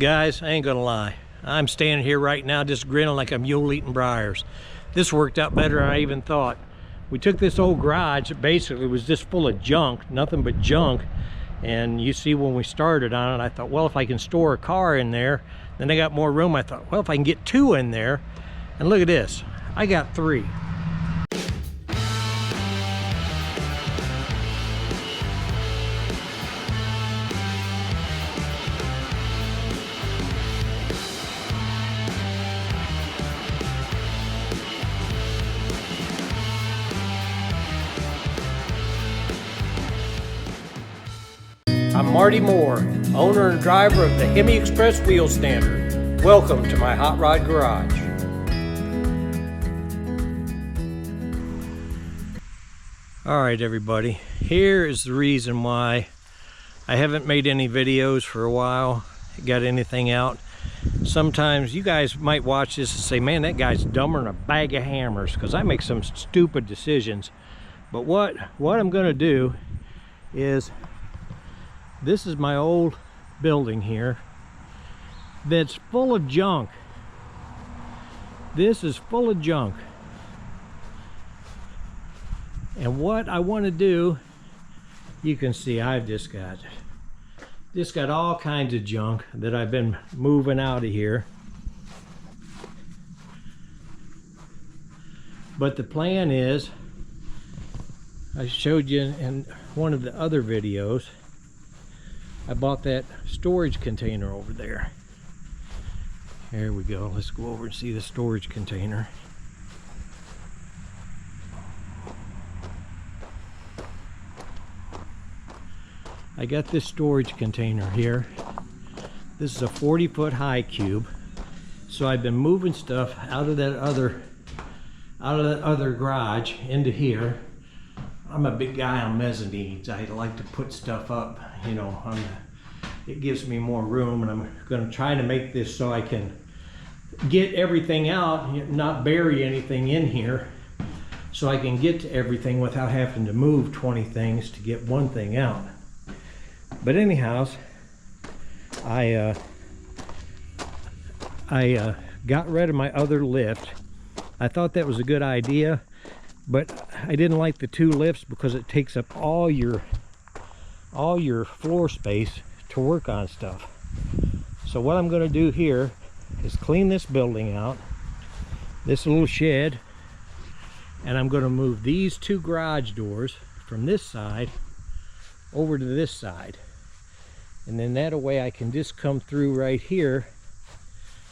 Guys, I ain't gonna lie. I'm standing here right now just grinning like a mule eating briars. This worked out better than I even thought. We took this old garage that basically was just full of junk, nothing but junk. And you see when we started on it, I thought, well, if I can store a car in there, then I got more room. I thought, well, if I can get 2 in there, and look at this, I got 3. I'm Marty Moore, owner and driver of the Hemi Express Wheel Standard. Welcome to my hot rod garage. Alright everybody, here is the reason why I haven't made any videos for a while, got anything out. Sometimes you guys might watch this and say, man, that guy's dumber than a bag of hammers, because I make some stupid decisions. But what I'm going to do is, this is my old building here that's full of junk. This is full of junk. And what I want to do, you can see I've just got all kinds of junk that I've been moving out of here. But the plan is, I showed you in one of the other videos, I bought that storage container over there. There we go. Let's go over and see the storage container. I got this storage container here. This is a 40-foot high cube. So I've been moving stuff out of that other garage into here. I'm a big guy on mezzanines. I like to put stuff up, you know, it gives me more room, and I'm going to try to make this so I can get everything out, not bury anything in here, so I can get to everything without having to move 20 things to get one thing out. But anyhow, I got rid of my other lift. I thought that was a good idea, but I didn't like the 2 lifts because it takes up all your floor space to work on stuff. So what I'm going to do here is clean this building out, this little shed, and I'm going to move these 2 garage doors from this side over to this side. And then that way I can just come through right here.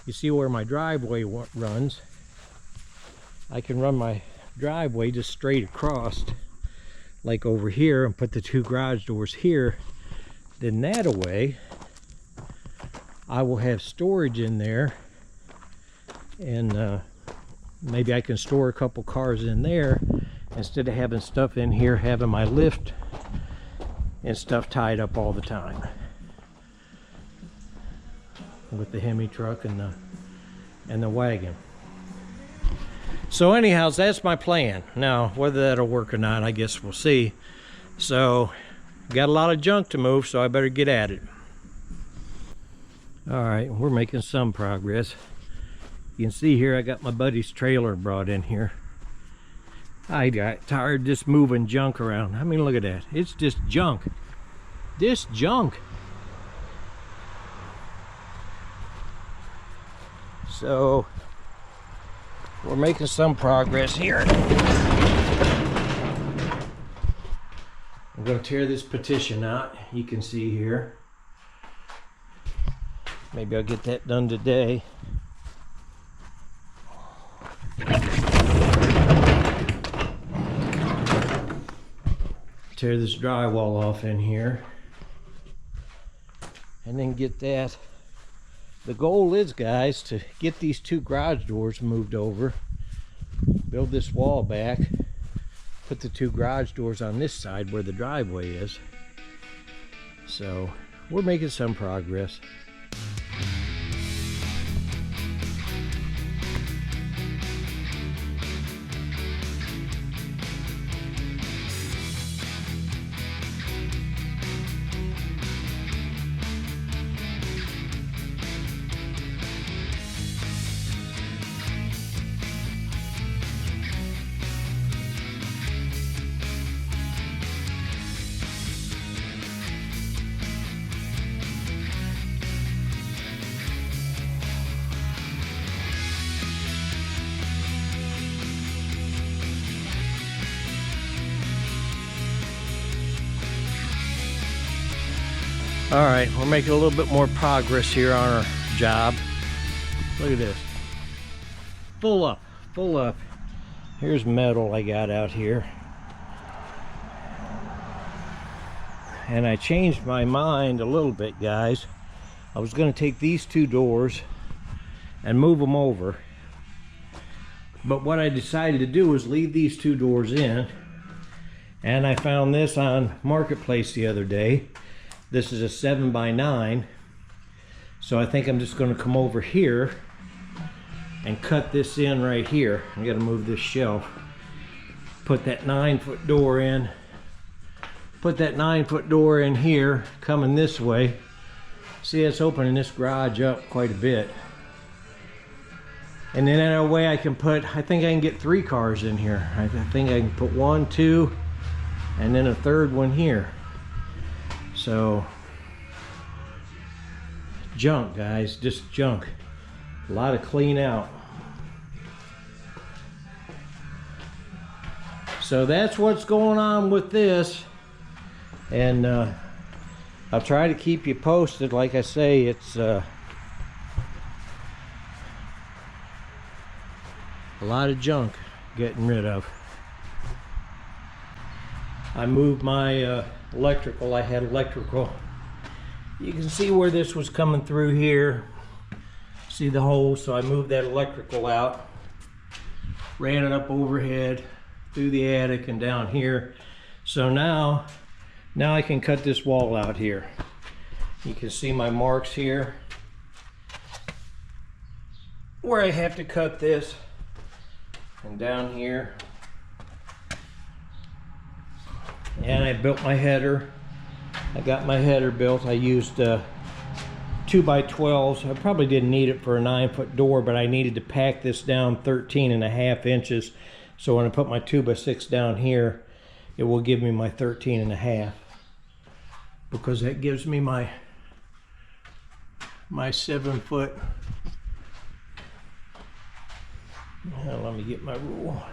You see where my driveway runs? I can run my driveway just straight across, like over here, and put the 2 garage doors here. Then that away I will have storage in there, and maybe I can store a couple cars in there instead of having stuff in here, having my lift and stuff tied up all the time with the Hemi truck and the wagon. So anyhow, that's my plan. Now, whether that'll work or not, I guess we'll see. So, got a lot of junk to move, so I better get at it. Alright, we're making some progress. You can see here I got my buddy's trailer brought in here. I got tired just moving junk around. I mean, look at that. It's just junk. Just junk. So, we're making some progress here. I'm going to tear this partition out. You can see here. Maybe I'll get that done today. Tear this drywall off in here. And then get that. The goal is, guys, to get these 2 garage doors moved over. Build this wall back. Put the 2 garage doors on this side where the driveway is. So we're making some progress. All right, we're making a little bit more progress here on our job. Look at this. Full up, full up. Here's metal I got out here. And I changed my mind a little bit, guys. I was gonna take these two doors and move them over. But what I decided to do was leave these two doors in. And I found this on Marketplace the other day. This is a 7x9. So I think I'm just gonna come over here and cut this in right here. I gotta move this shelf. Put that 9-foot door in. Put that 9-foot door in here, coming this way. See, it's opening this garage up quite a bit. And then in a way I can put, I think I can get 3 cars in here. I think I can put 1, 2, and then a third one here. So, junk, guys, just junk. A lot of clean out. So that's what's going on with this. And I'll try to keep you posted. Like I say, it's a lot of junk getting rid of. I moved my electrical. I had electrical. You can see where this was coming through here. See the hole? So I moved that electrical out. Ran it up overhead, through the attic and down here. So now I can cut this wall out here. You can see my marks here where I have to cut this, and down here. And I built my header. I got my header built. I used 2x12s. I probably didn't need it for a 9-foot door, but I needed to pack this down 13.5 inches. So when I put my 2x6 down here, it will give me my 13.5, because that gives me my 7-foot. Let me get my rule.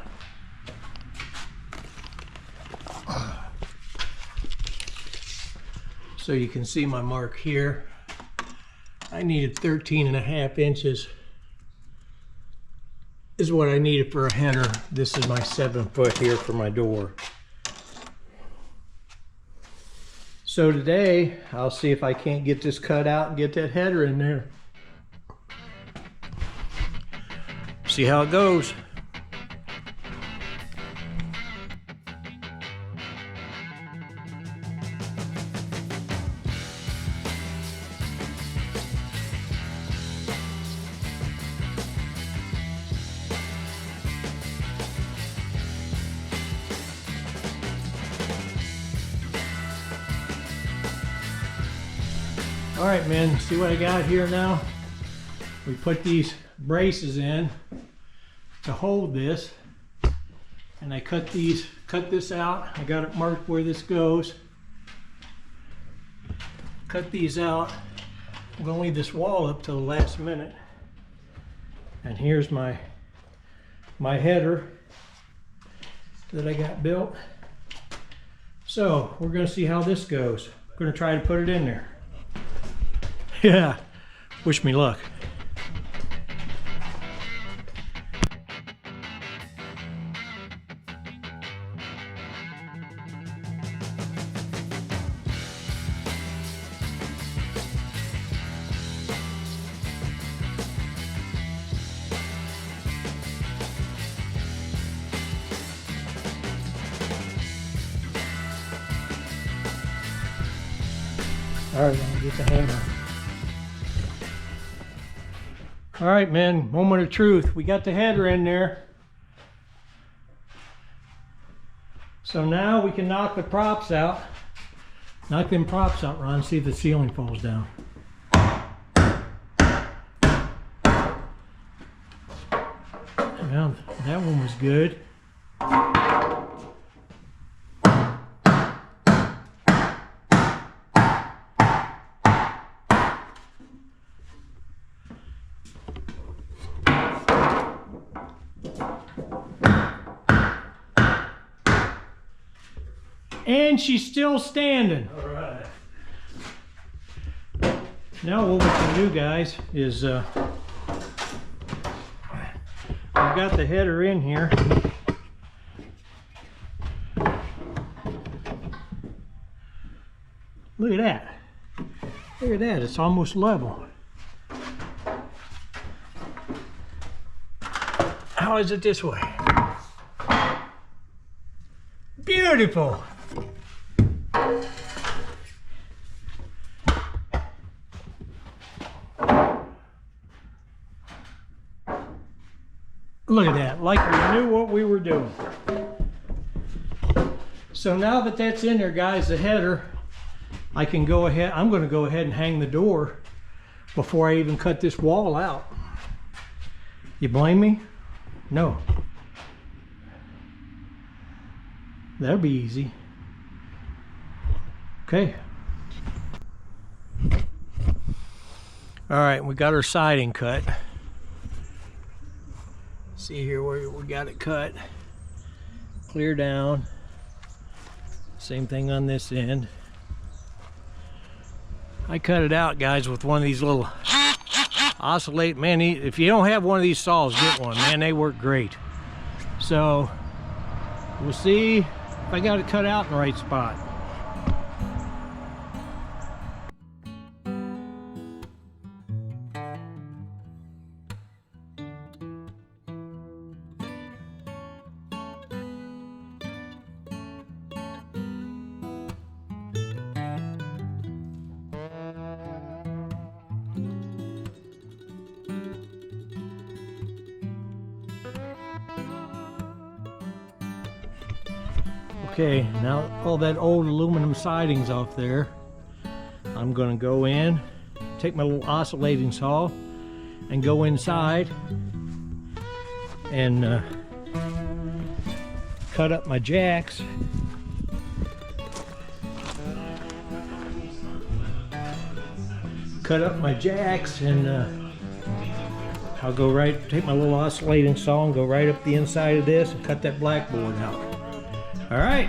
So you can see my mark here. I needed 13.5 inches is what I needed for a header. This is my 7-foot here for my door. So today, I'll see if I can't get this cut out and get that header in there. See how it goes. All right, men, see what I got here now? We put these braces in to hold this, and I cut this out. I got it marked where this goes. Cut these out. I'm gonna leave this wall up till the last minute. And here's my header that I got built. So we're gonna see how this goes. I'm gonna try to put it in there. Yeah, wish me luck. All right, I'll get the hammer. All right, man, moment of truth. We got the header in there. So now we can knock the props out. Knock them props out, Ron, see if the ceiling falls down. Well, that one was good. And she's still standing. All right. Now what we can do, guys, is I've got the header in here. Look at that. Look at that, it's almost level. How is it this way? Beautiful. Look at that, like we knew what we were doing. So now that that's in there, guys, the header, I can go ahead, I'm going to go ahead and hang the door before I even cut this wall out. You blame me? No. That'll be easy. Okay. All right, we got our siding cut. See here where we got it cut. Clear down. Same thing on this end. I cut it out, guys, with one of these little oscillate. Man, if you don't have one of these saws, get one. Man, they work great. So we'll see if I got it cut out in the right spot. Okay, now all that old aluminum siding's off there. I'm going to go in, take my little oscillating saw, and go inside and cut up my jacks. Cut up my jacks, and I'll go right, take my little oscillating saw and go right up the inside of this and cut that blackboard out. All right.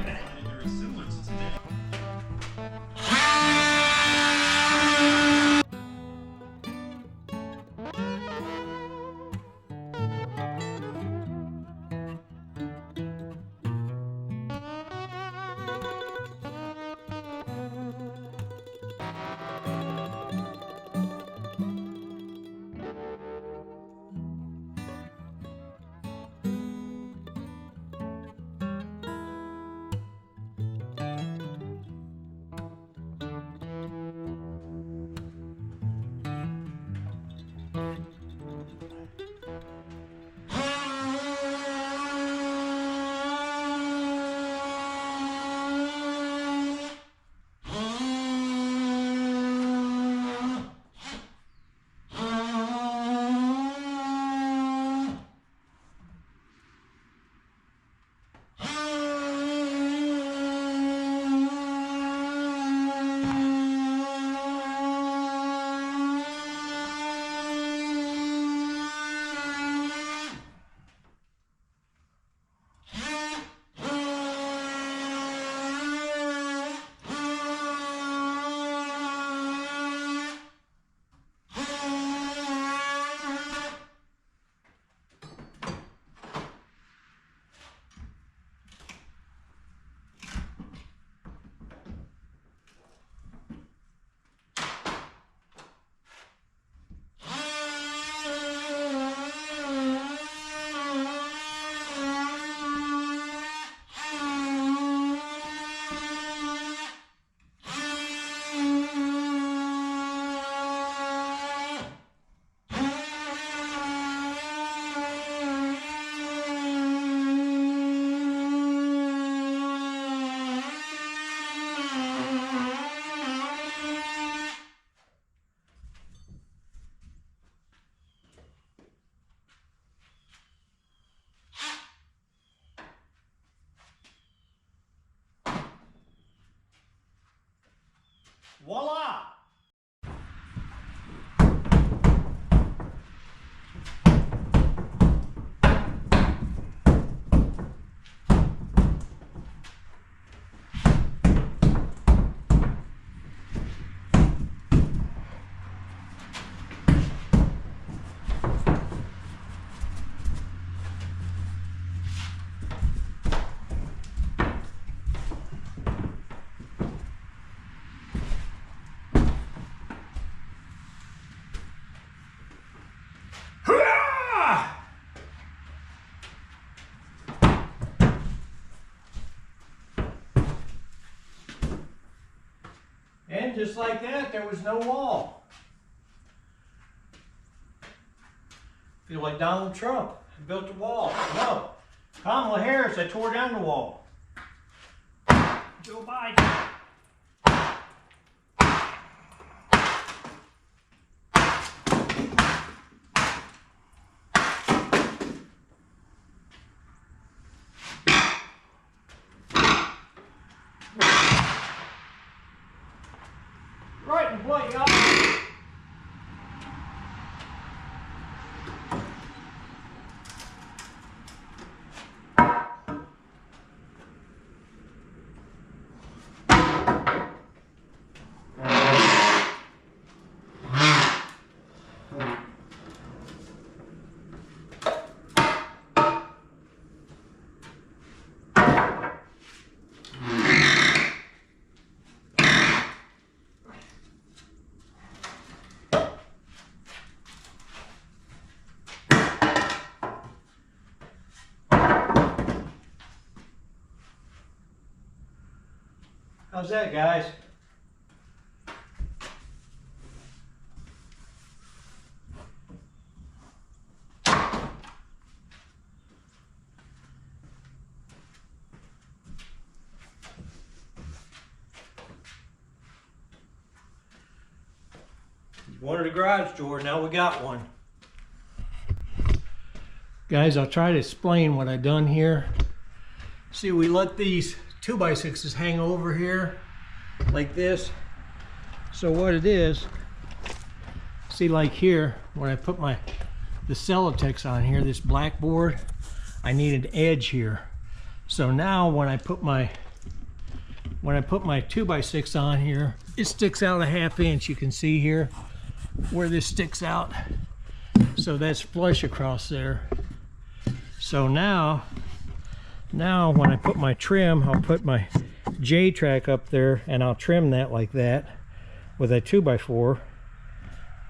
Voila! just like that, there was no wall. Feel like Donald Trump built a wall. No. Kamala Harris, I tore down the wall. Joe Biden. Right in blood, y'all. How's that, guys? You wanted a garage door, now we got one. Guys, I'll try to explain what I've done here. See, we let these 2x6s hang over here like this. So what it is, see, like here, when I put the Celotex on here, this black board, I need an edge here. So now when I put my 2x6 on here, it sticks out a 1/2 inch. You can see here where this sticks out. So that's flush across there. So now when I put my trim, I'll put my J-track up there and I'll trim that like that with a 2x4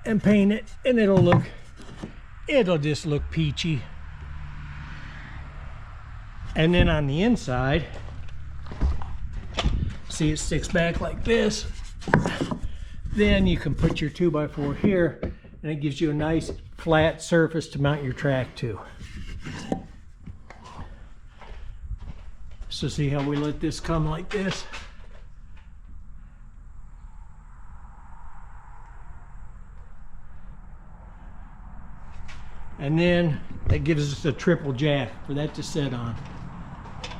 and paint it, and it'll just look peachy. And then on the inside, see, it sticks back like this. Then you can put your 2x4 here and it gives you a nice flat surface to mount your track to. So see how we let this come like this? And then that gives us a triple jack for that to sit on.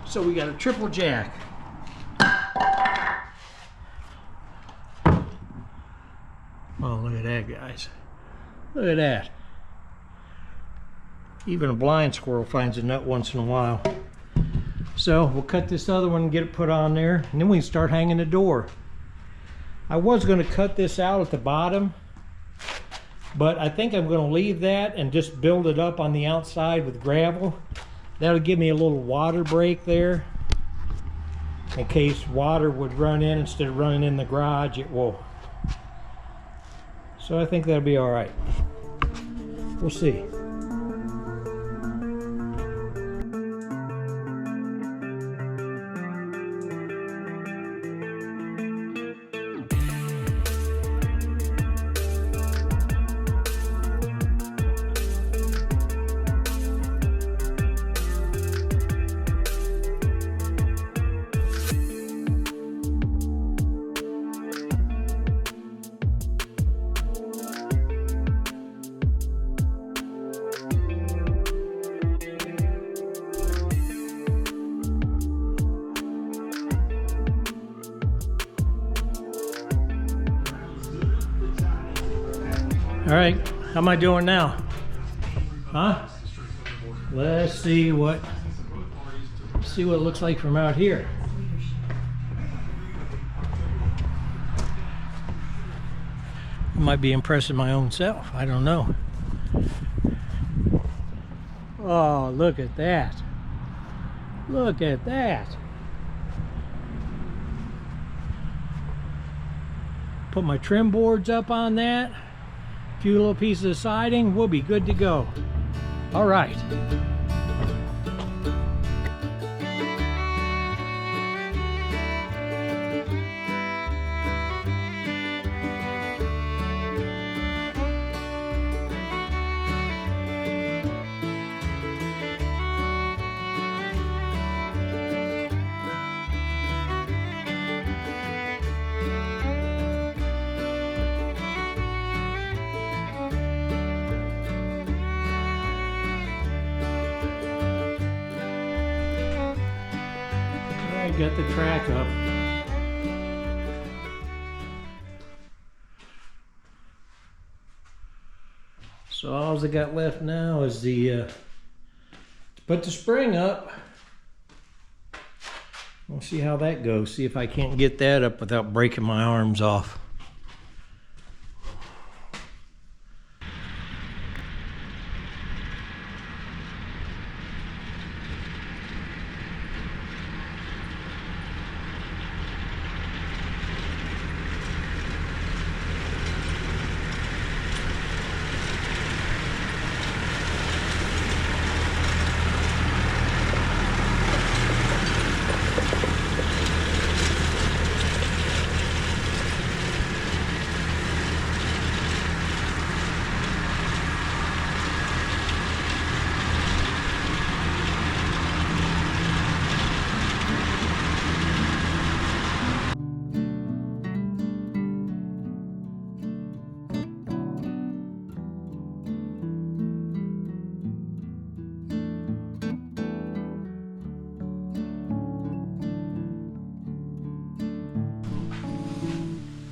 So we got a triple jack. Oh, look at that, guys. Look at that. Even a blind squirrel finds a nut once in a while. So we'll cut this other one and get it put on there, and then we can start hanging the door. I was going to cut this out at the bottom, but I think I'm going to leave that and just build it up on the outside with gravel. That'll give me a little water break there. In case water would run in instead of running in the garage, it will. So I think that'll be all right. We'll see. All right, how am I doing now? Huh? Let's see what it looks like from out here. I might be impressing my own self, I don't know. Oh, look at that. Look at that. Put my trim boards up on that. A few little pieces of siding, we'll be good to go. All right. Alright, got the track up. So all I got left now is the put the spring up. We'll see how that goes. See if I can't get that up without breaking my arms off.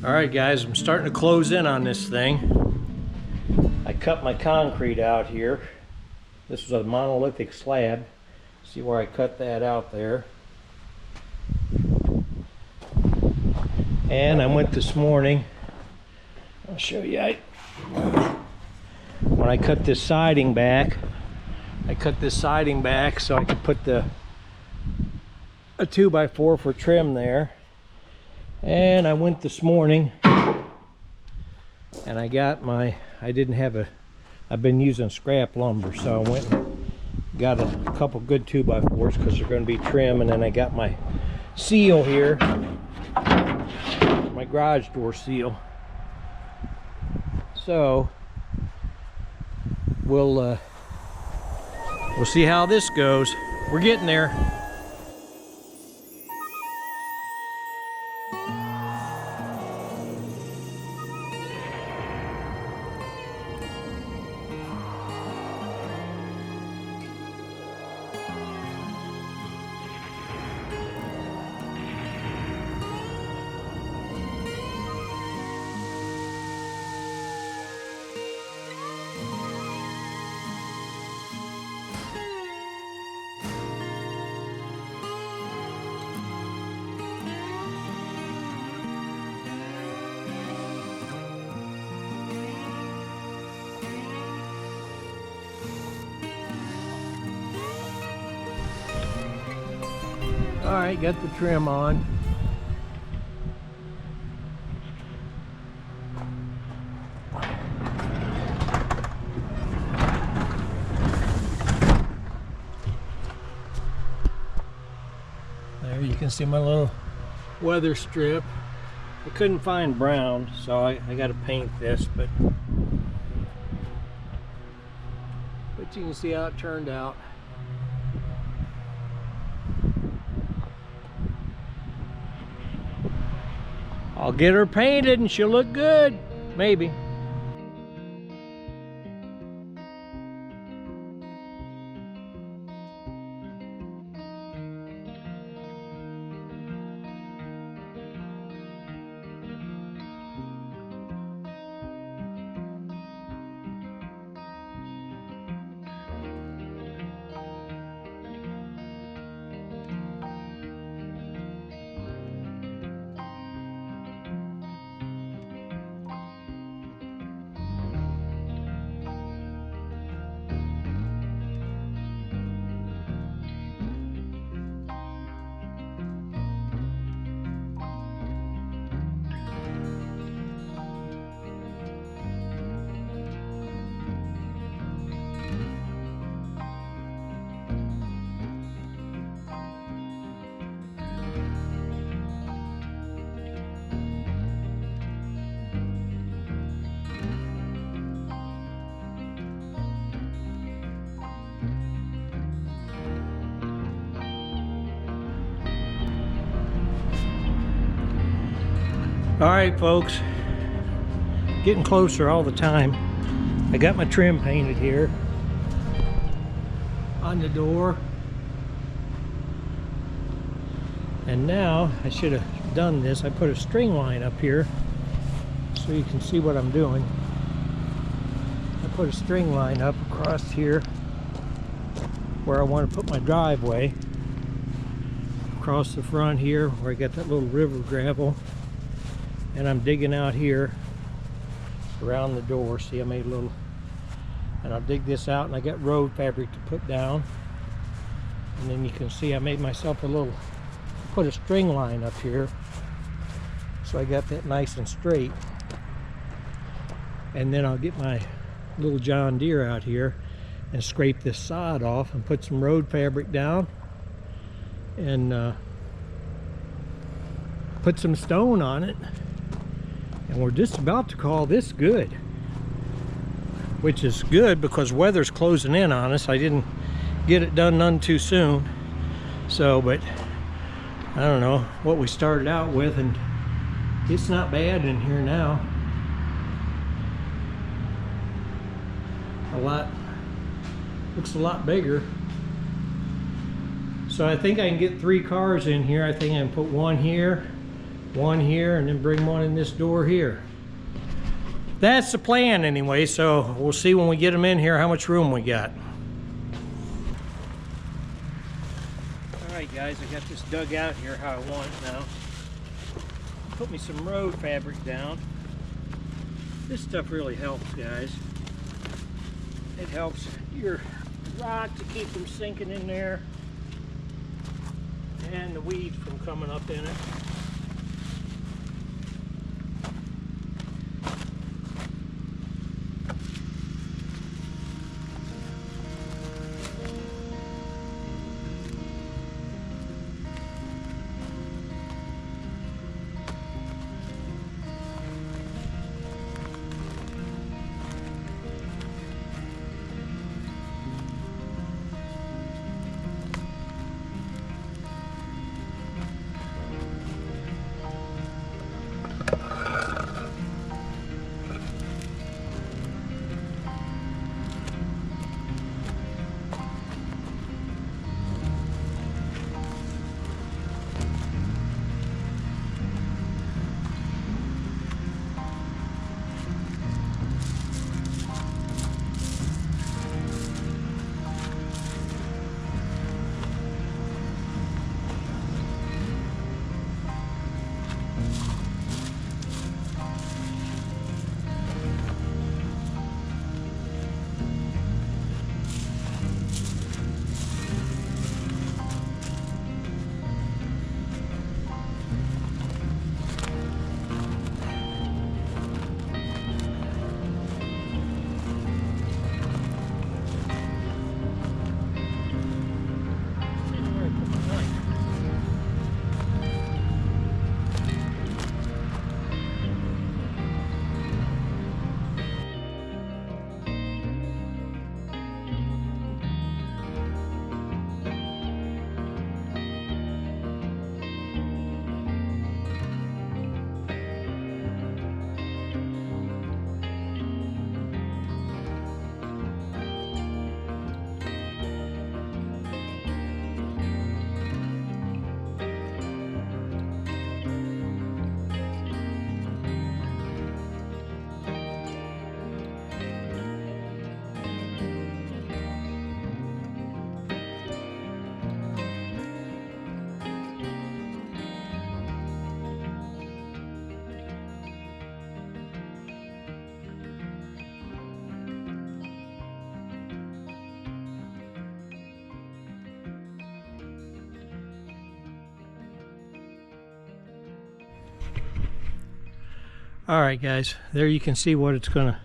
All right, guys, I'm starting to close in on this thing. I cut my concrete out here. This was a monolithic slab. See where I cut that out there. And I went this morning. I'll show you. When I cut this siding back, so I could put a 2x4 for trim there. And I went this morning and I got I've been using scrap lumber, so I went and got a couple good 2x4s because they're going to be trim, and then I got my seal here, my garage door seal. So we'll see how this goes. We're getting there. All right, got the trim on. There you can see my little weather strip. I couldn't find brown, so I got to paint this, but you can see how it turned out. I'll get her painted and she'll look good, maybe. All right, folks, getting closer all the time. I got my trim painted here on the door. And now I should have done this. I put a string line up here so you can see what I'm doing. I put a string line up across here where I want to put my driveway. Across the front here where I got that little river gravel. And I'm digging out here around the door. See, I made a little, and I'll dig this out, and I got road fabric to put down. And then you can see I made myself a little, put a string line up here so I got that nice and straight. And then I'll get my little John Deere out here and scrape this sod off and put some road fabric down and put some stone on it, and we're just about to call this good, which is good because weather's closing in on us. I didn't get it done none too soon, so, but I don't know what we started out with, and it's not bad in here now. Looks a lot bigger. So I think I can get 3 cars in here. I think I can put one here, and then bring one in this door here. That's the plan anyway, so we'll see when we get them in here how much room we got. Alright guys, I got this dug out here how I want it now. Put me some road fabric down. This stuff really helps, guys. It helps your rock to keep from sinking in there and the weeds from coming up in it. All right, guys, there you can see what it's gonna,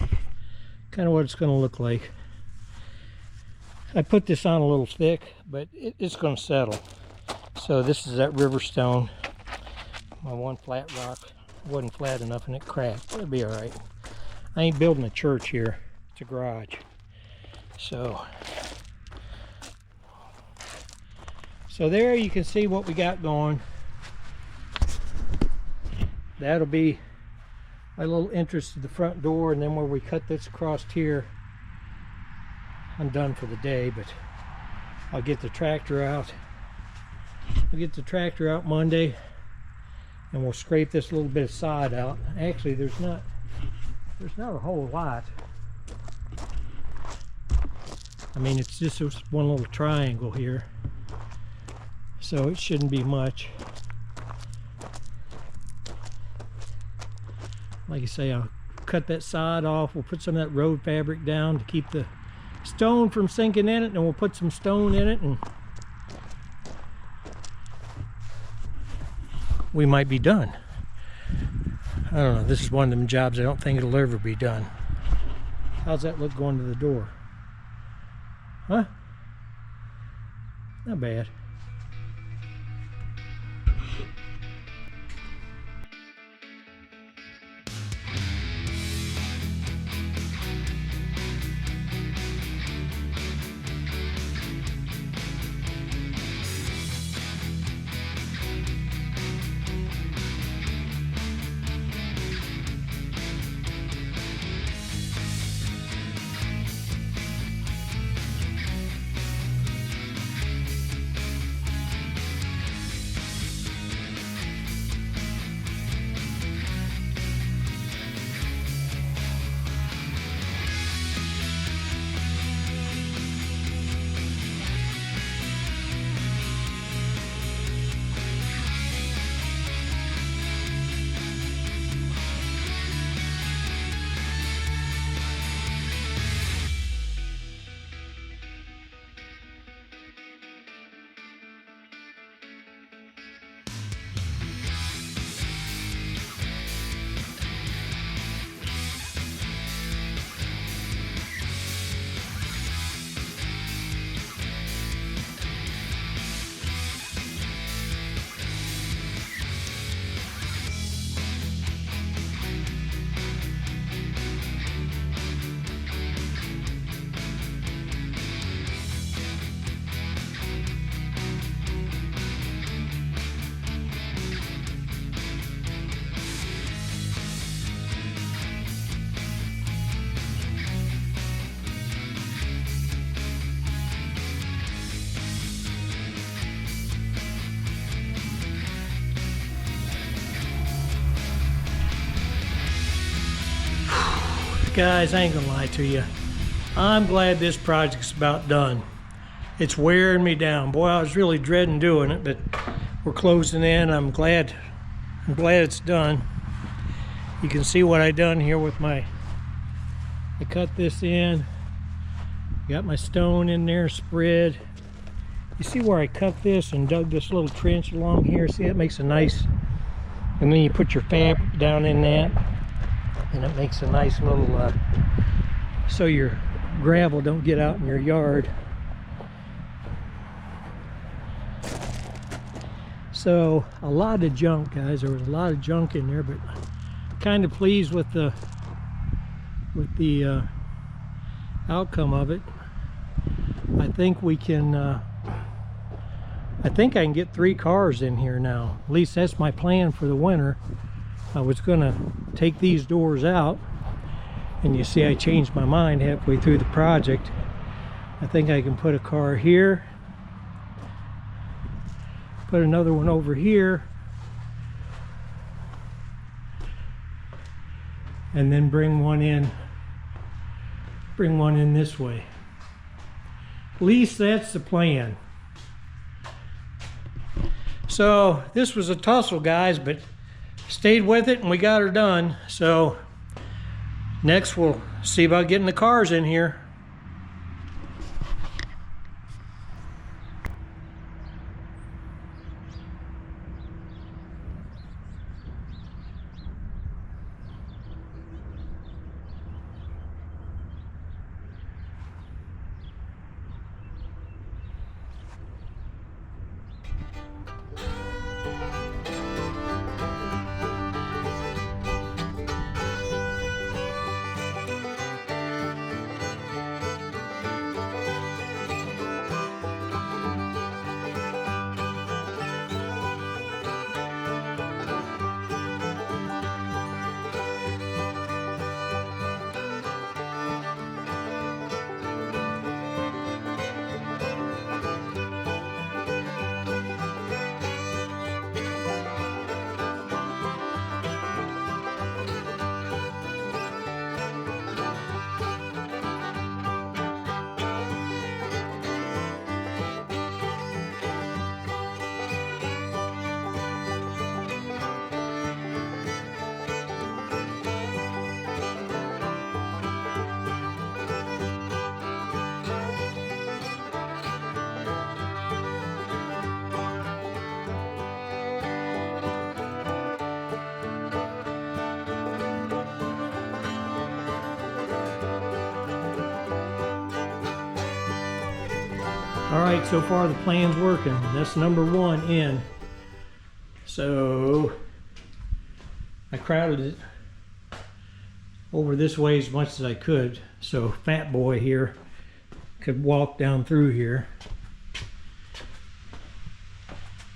kind of what it's gonna look like. I put this on a little thick, but it's gonna settle. So this is that river stone. My one flat rock wasn't flat enough and it cracked. It'll be all right. I ain't building a church here. It's a garage. So there you can see what we got going. That'll be my little entrance to the front door, and then where we cut this across here, I'm done for the day, but I'll get the tractor out We'll get the tractor out Monday and we'll scrape this little bit of sod out. Actually, there's not a whole lot. I mean, it's just this one little triangle here, so it shouldn't be much. Like I say, I'll cut that sod off. We'll put some of that road fabric down to keep the stone from sinking in it, and we'll put some stone in it, and we might be done. I don't know. This is one of them jobs I don't think it'll ever be done. How's that look going to the door? Huh? Not bad. Guys, I ain't gonna lie to you. I'm glad this project's about done. It's wearing me down. Boy, I was really dreading doing it, but we're closing in. I'm glad it's done. You can see what I done here with I cut this in. Got my stone in there spread. You see where I cut this and dug this little trench along here? See, it makes a nice, and then you put your fabric down in that, and it makes a nice little, so your gravel don't get out in your yard. So a lot of junk, guys. There was a lot of junk in there, but kind of pleased with the outcome of it. I think we can, I think I can get 3 cars in here now. At least that's my plan for the winter. I was gonna take these doors out, and you see I changed my mind halfway through the project. I think I can put a car here, put another one over here, and then bring one in this way. At least that's the plan. So this was a tussle, guys, but stayed with it and we got her done. So next we'll see about getting the cars in here. All right, so far the plan's working. That's number 1 in. So I crowded it over this way as much as I could, so Fat Boy here could walk down through here.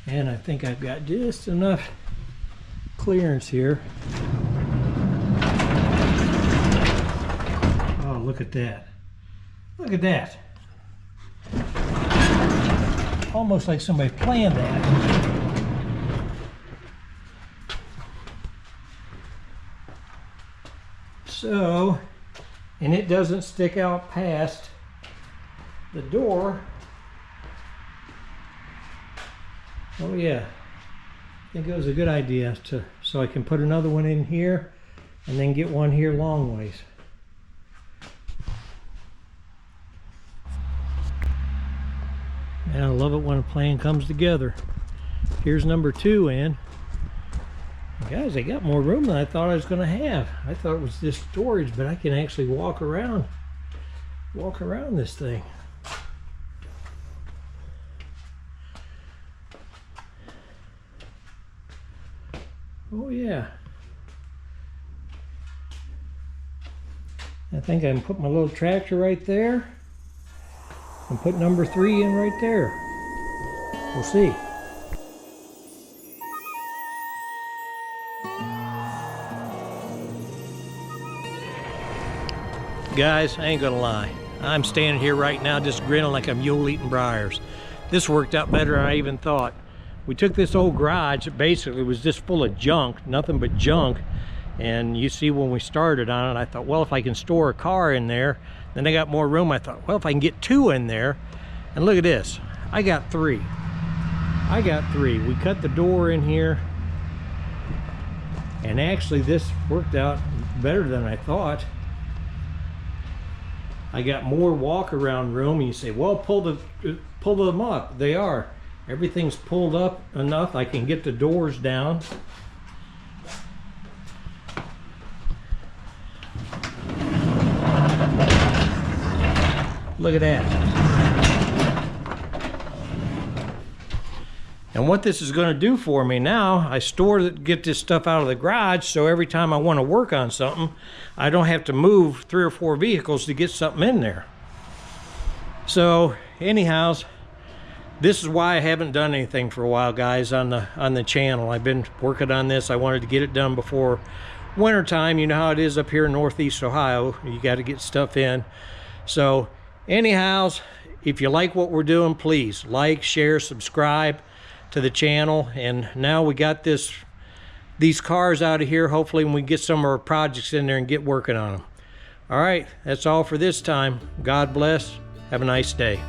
And I think I've got just enough clearance here. Oh, look at that. Look at that. Almost like somebody planned that. So, and it doesn't stick out past the door. Oh yeah, I think it was a good idea so I can put another one in here and then get one here long ways. And I love it when a plan comes together. Here's number 2 in. Guys, I got more room than I thought I was going to have. I thought it was just storage, but I can actually walk around this thing. Oh yeah. I think I can put my little tractor right there and put number 3 in right there. We'll see. Guys, I ain't gonna lie. I'm standing here right now just grinning like a mule eating briars. This worked out better than I even thought. We took this old garage that basically was just full of junk, nothing but junk. And you see when we started on it, I thought, well, if I can store a car in there, then I got more room. I thought, well, if I can get 2 in there, and look at this, I got 3. I got 3. We cut the door in here, and actually this worked out better than I thought. I got more walk around room, and you say, well, pull them up. They are. Everything's pulled up enough. I can get the doors down. Look at that. And what this is going to do for me now, I get this stuff out of the garage, so every time I want to work on something, I don't have to move 3 or 4 vehicles to get something in there. So anyhows, this is why I haven't done anything for a while, guys, on the channel. I've been working on this. I wanted to get it done before winter time. You know how it is up here in Northeast Ohio. You got to get stuff in. So anyhows, if you like what we're doing, please like, share, subscribe to the channel. And now we got these cars out of here. Hopefully we get some of our projects in there and get working on them. All right, that's all for this time. God bless. Have a nice day.